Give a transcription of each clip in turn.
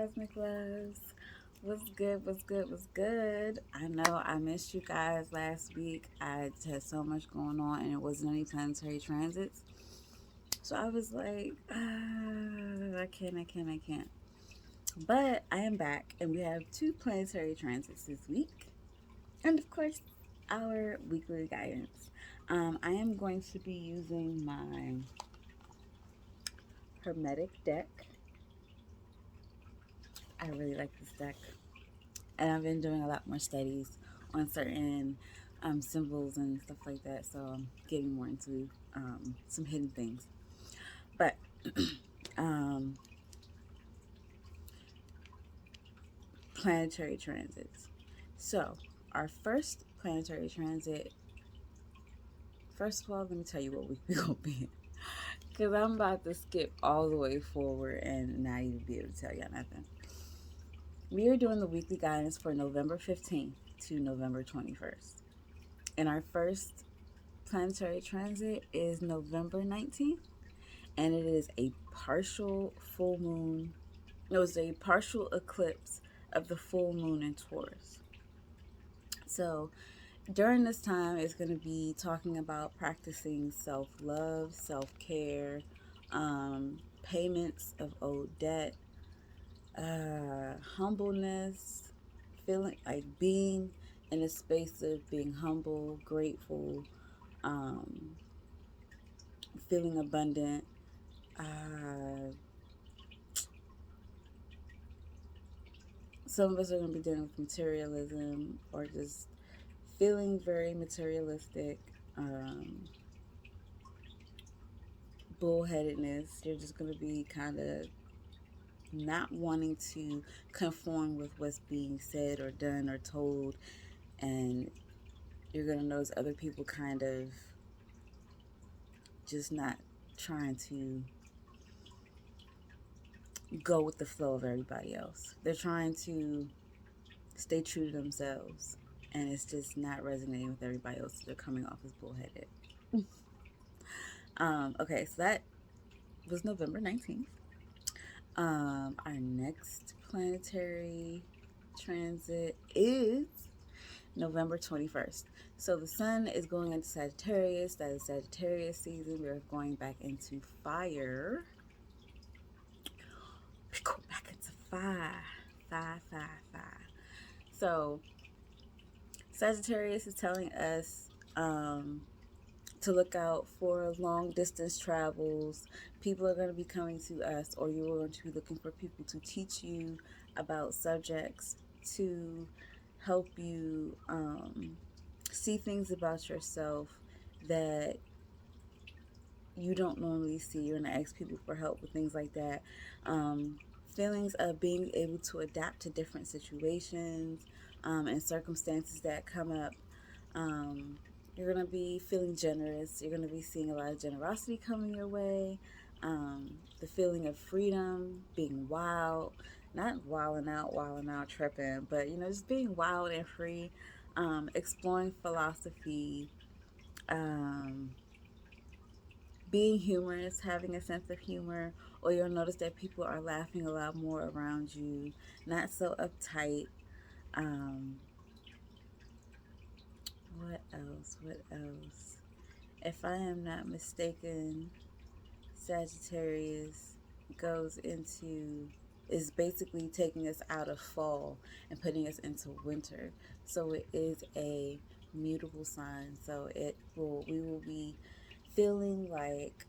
cosmic loves. What's good? What's good? What's good? I know I missed you guys last week. I had so much going on and it wasn't any planetary transits. So I was like, I can't. But I am back and we have two planetary transits this week. And of course, our weekly guidance. I am going to be using my Hermetic deck. I really like this deck. And I've been doing a lot more studies on certain symbols and stuff like that. So I'm getting more into some hidden things. But um, planetary transits. So our first planetary transit. First of all, let me tell you what week we're gonna be in, because I'm about to skip all the way forward and not even be able to tell y'all nothing. We are doing the weekly guidance for November 15th to November 21st. And our first planetary transit is November 19th, and it is a partial full moon. It was a partial eclipse of the full moon in Taurus. So during this time, it's going to be talking about practicing self love, self care, payments of owed debt, humbleness, feeling like being in a space of being humble, grateful, um, feeling abundant. Uh, some of us are going to be dealing with materialism or just feeling very materialistic, bullheadedness. You're just going to be kind of not wanting to conform with what's being said or done or told, and you're going to notice other people kind of just not trying to go with the flow of everybody else. They're trying to stay true to themselves, and it's just not resonating with everybody else. So they're coming off as bullheaded. Okay, so that was November 19th. Our next planetary transit is November 21st. So the sun is going into Sagittarius. That is Sagittarius season. We're going back into fire. We go back into fire. Fire. So Sagittarius is telling us to look out for long distance travels. People are going to be coming to us, or you're going to be looking for people to teach you about subjects, to help you see things about yourself that you don't normally see. You're going to ask people for help with things like that. Feelings of being able to adapt to different situations and circumstances that come up. You're going to be feeling generous. You're going to be seeing a lot of generosity coming your way. The feeling of freedom, being wild, not wilding out, tripping, but just being wild and free, exploring philosophy, um, being humorous, having a sense of humor, or you'll notice that people are laughing a lot more around you, not so uptight. Um, what else? What else? If I am not mistaken, Sagittarius goes into is basically taking us out of fall and putting us into winter. So it is a mutable sign. So we will be feeling like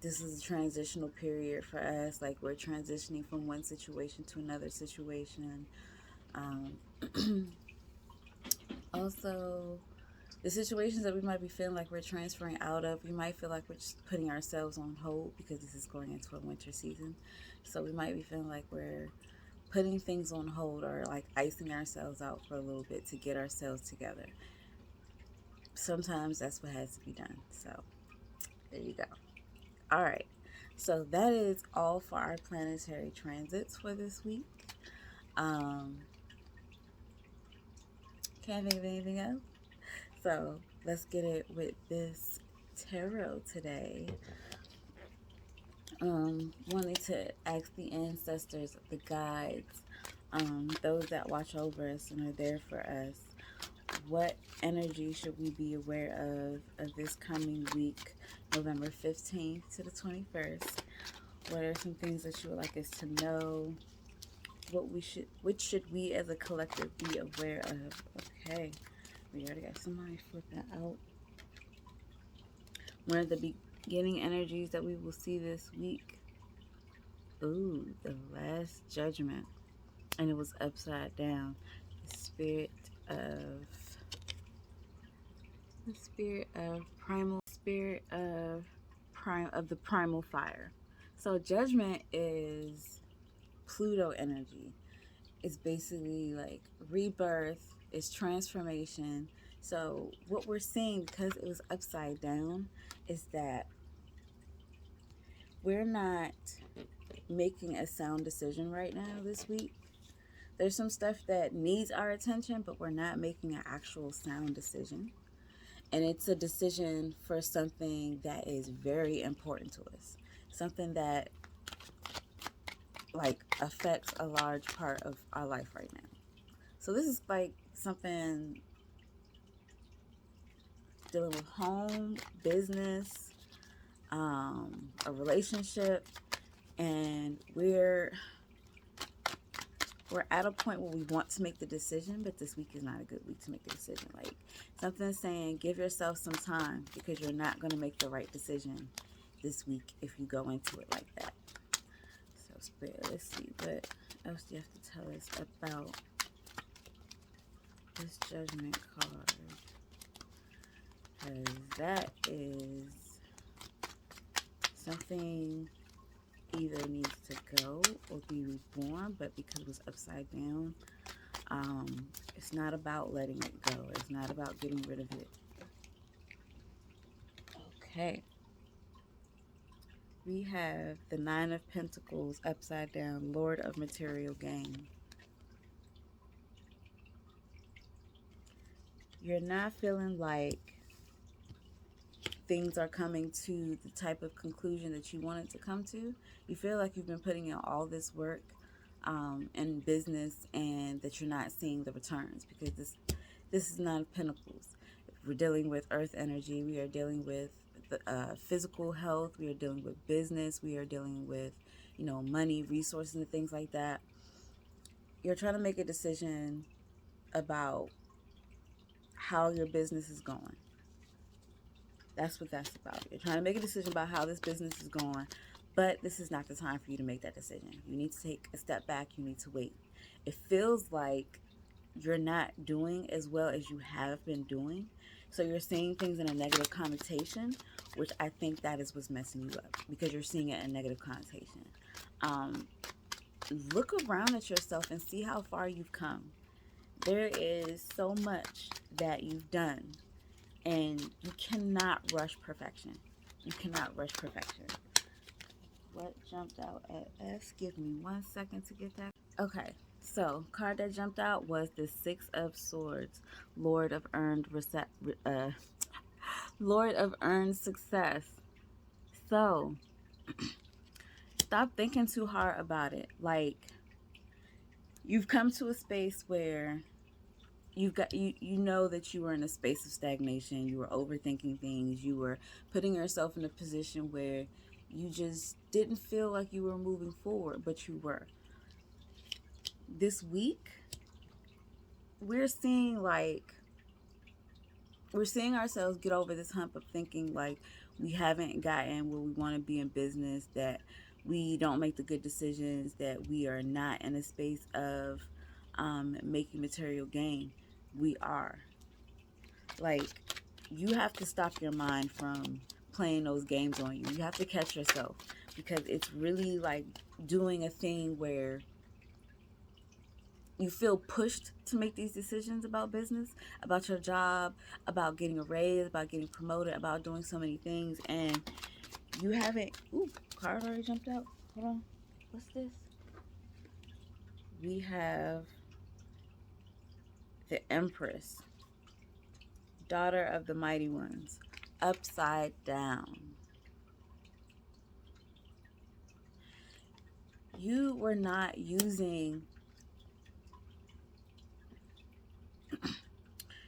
this is a transitional period for us. Like we're transitioning from one situation to another situation. Um, also, the situations that we might be feeling like we're transferring out of, we might feel like we're just putting ourselves on hold because this is going into a winter season. So we might be feeling like we're putting things on hold or like icing ourselves out for a little bit to get ourselves together. Sometimes that's what has to be done. So there you go. All right. So that is all for our planetary transits for this week. Um, can't think of anything else. So let's get it with this tarot today. wanting to ask the ancestors, the guides, those that watch over us and are there for us, what energy should we be aware of this coming week, November 15th to the 21st? What are some things that you would like us to know? Which should we as a collective be aware of? Okay, we already got somebody flipping out. One of the beginning energies that we will see this week. Ooh, the Last Judgment. And it was upside down. The spirit of the primal fire. So judgment is Pluto energy. It's basically like rebirth, it's transformation. So what we're seeing, because it was upside down, is that we're not making a sound decision right now this week. There's some stuff that needs our attention, but we're not making an actual sound decision. And it's a decision for something that is very important to us. Something that like affects a large part of our life right now. So this is like something dealing with home, business, a relationship, and we're at a point where we want to make the decision, but this week is not a good week to make the decision. Like something saying, give yourself some time because you're not going to make the right decision this week if you go into it like that. So Spirit, let's see, what else do you have to tell us about this Judgment card? Because that is something either needs to go or be reborn, but because it was upside down, it's not about letting it go. It's not about getting rid of it. Okay. We have the Nine of Pentacles upside down, Lord of Material Gain. You're not feeling like things are coming to the type of conclusion that you wanted to come to. You feel like you've been putting in all this work in business and that you're not seeing the returns, because this is Nine of Pentacles. We're dealing with earth energy. We are dealing with the, physical health. We are dealing with business. We are dealing with, money, resources, and things like that. You're trying to make a decision about how your business is going. That's what that's about. You're trying to make a decision about how this business is going, but this is not the time for you to make that decision. You need to take a step back. You need to wait. It feels like you're not doing as well as you have been doing. So you're seeing things in a negative connotation, which I think that is what's messing you up, because you're seeing it in a negative connotation. Look around at yourself and see how far you've come. There is so much that you've done, and you cannot rush perfection. You cannot rush perfection. What jumped out at us? Give me 1 second to get that. Okay, so card that jumped out was the Six of Swords, Lord of Earned Lord of Earned Success. So stop thinking too hard about it. Like, you've come to a space where you know that you were in a space of stagnation. You were overthinking things. You were putting yourself in a position where you just didn't feel like you were moving forward, but you were. This week, we're seeing ourselves get over this hump of thinking like we haven't gotten where we want to be in business, that we don't make the good decisions, that we are not in a space of making material gain. We are. Like, you have to stop your mind from playing those games on you. You have to catch yourself, because it's really like doing a thing where you feel pushed to make these decisions about business, about your job, about getting a raise, about getting promoted, about doing so many things, and you haven't. Ooh, card already jumped out. Hold on. What's this? We have the Empress, daughter of the mighty ones, upside down. you were not using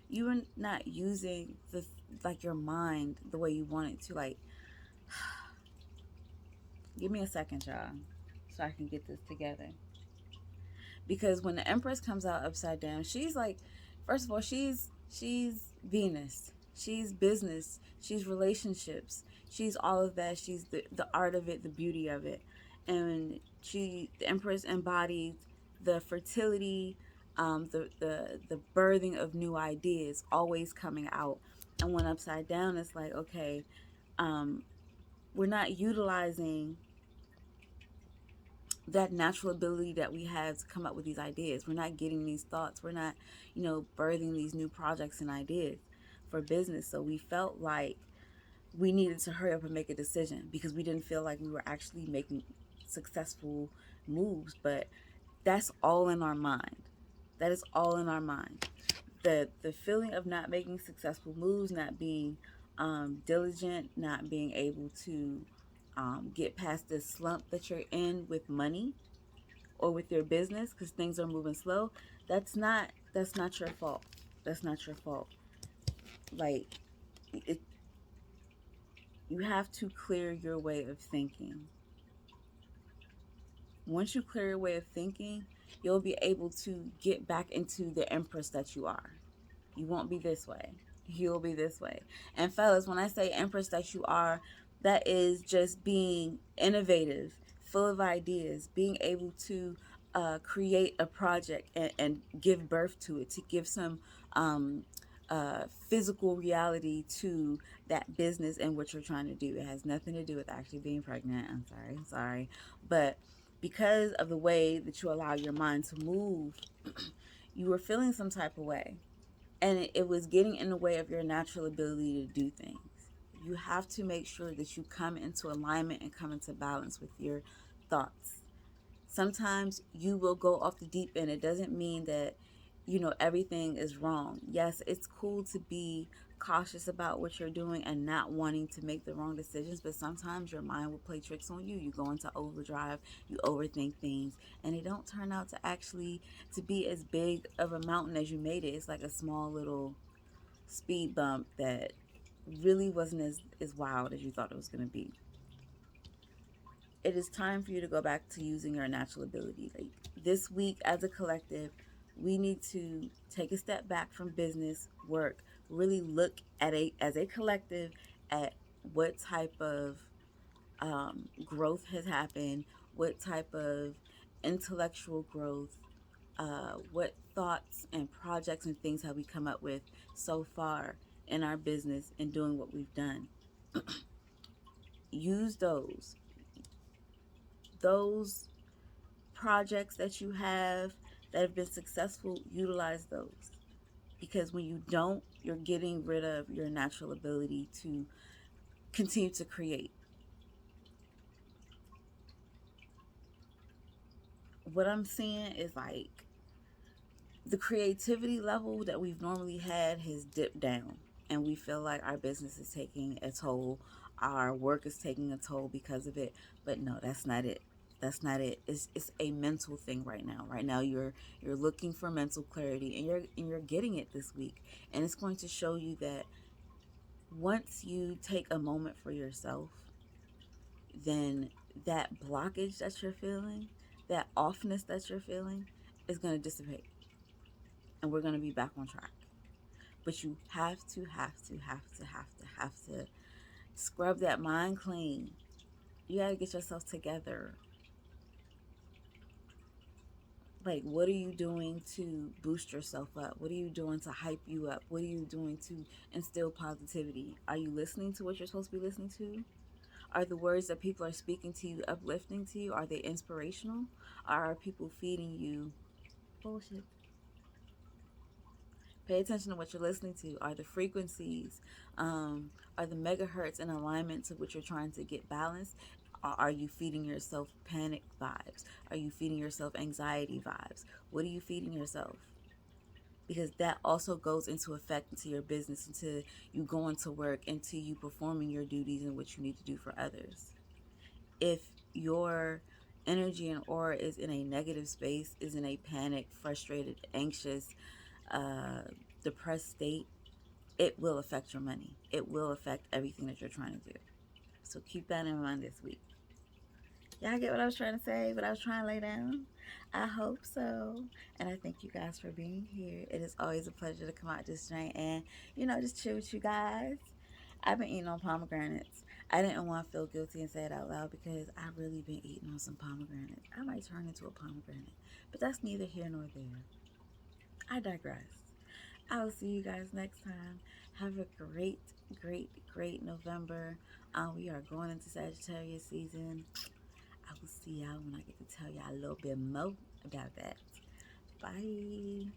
the like your mind the way you wanted to. Like, give me a second, y'all, so I can get this together. Because when the Empress comes out upside down, she's like, first of all, she's Venus, she's business, she's relationships, she's all of that. She's the art of it, the beauty of it. And the Empress embodies the fertility, the birthing of new ideas always coming out. And when upside down, it's like, okay, um, we're not utilizing that natural ability that we have to come up with these ideas. We're not getting these thoughts. We're not, birthing these new projects and ideas for business. So we felt like we needed to hurry up and make a decision because we didn't feel like we were actually making successful moves. But that's all in our mind. That is all in our mind. The feeling of not making successful moves, not being diligent, not being able to get past this slump that you're in with money or with your business because things are moving slow. That's not your fault. That's not your fault. Like, it, you have to clear your way of thinking. Once you clear your way of thinking, you'll be able to get back into the Empress that you are. You won't be this way. You'll be this way. And fellas, when I say Empress that you are, that is just being innovative, full of ideas, being able to create a project and give birth to it, to give some physical reality to that business and what you're trying to do. It has nothing to do with actually being pregnant. I'm sorry. But because of the way that you allow your mind to move, you were feeling some type of way, and it was getting in the way of your natural ability to do things. You have to make sure that you come into alignment and come into balance with your thoughts. Sometimes you will go off the deep end. It doesn't mean that everything is wrong. Yes, it's cool to be cautious about what you're doing and not wanting to make the wrong decisions, but sometimes your mind will play tricks on you. You go into overdrive, you overthink things, and they don't turn out to actually to be as big of a mountain as you made it. It's like a small little speed bump that really wasn't as wild as you thought it was going to be. It is time for you to go back to using your natural ability. Like, this week as a collective, we need to take a step back from business work, really look at as a collective at what type of growth has happened, what type of intellectual growth, what thoughts and projects and things have we come up with so far in our business and doing what we've done. Use those projects that you have that have been successful. Utilize those, because when you don't, you're getting rid of your natural ability to continue to create. What I'm seeing is like the creativity level that we've normally had has dipped down, and we feel like our business is taking a toll, our work is taking a toll because of it. But no, that's not it. That's not it. It's a mental thing right now. Right now you're looking for mental clarity, and you're getting it this week. And it's going to show you that once you take a moment for yourself, then that blockage that you're feeling, that offness that you're feeling, is going to dissipate, and we're going to be back on track. But you have to scrub that mind clean. You got to get yourself together. Like, what are you doing to boost yourself up? What are you doing to hype you up? What are you doing to instill positivity? Are you listening to what you're supposed to be listening to? Are the words that people are speaking to you uplifting to you? Are they inspirational? Or are people feeding you bullshit? Pay attention to what you're listening to. Are the frequencies, are the megahertz in alignment to what you're trying to get balanced? Or are you feeding yourself panic vibes? Are you feeding yourself anxiety vibes? What are you feeding yourself? Because that also goes into effect into your business, into you going to work, into you performing your duties and what you need to do for others. If your energy and aura is in a negative space, is in a panic, frustrated, anxious, uh, depressed state, it will affect your money. It will affect everything that you're trying to do. So keep that in mind this week. Y'all get what I was trying to say, what I was trying to lay down? I hope so. And I thank you guys for being here. It is always a pleasure to come out this joint and, just chill with you guys. I've been eating on pomegranates. I didn't want to feel guilty and say it out loud because I've really been eating on some pomegranates. I might turn into a pomegranate, but that's neither here nor there. I digress. I will see you guys next time. Have a great, great, great November. We are going into Sagittarius season. I will see y'all when I get to tell y'all a little bit more about that. Bye.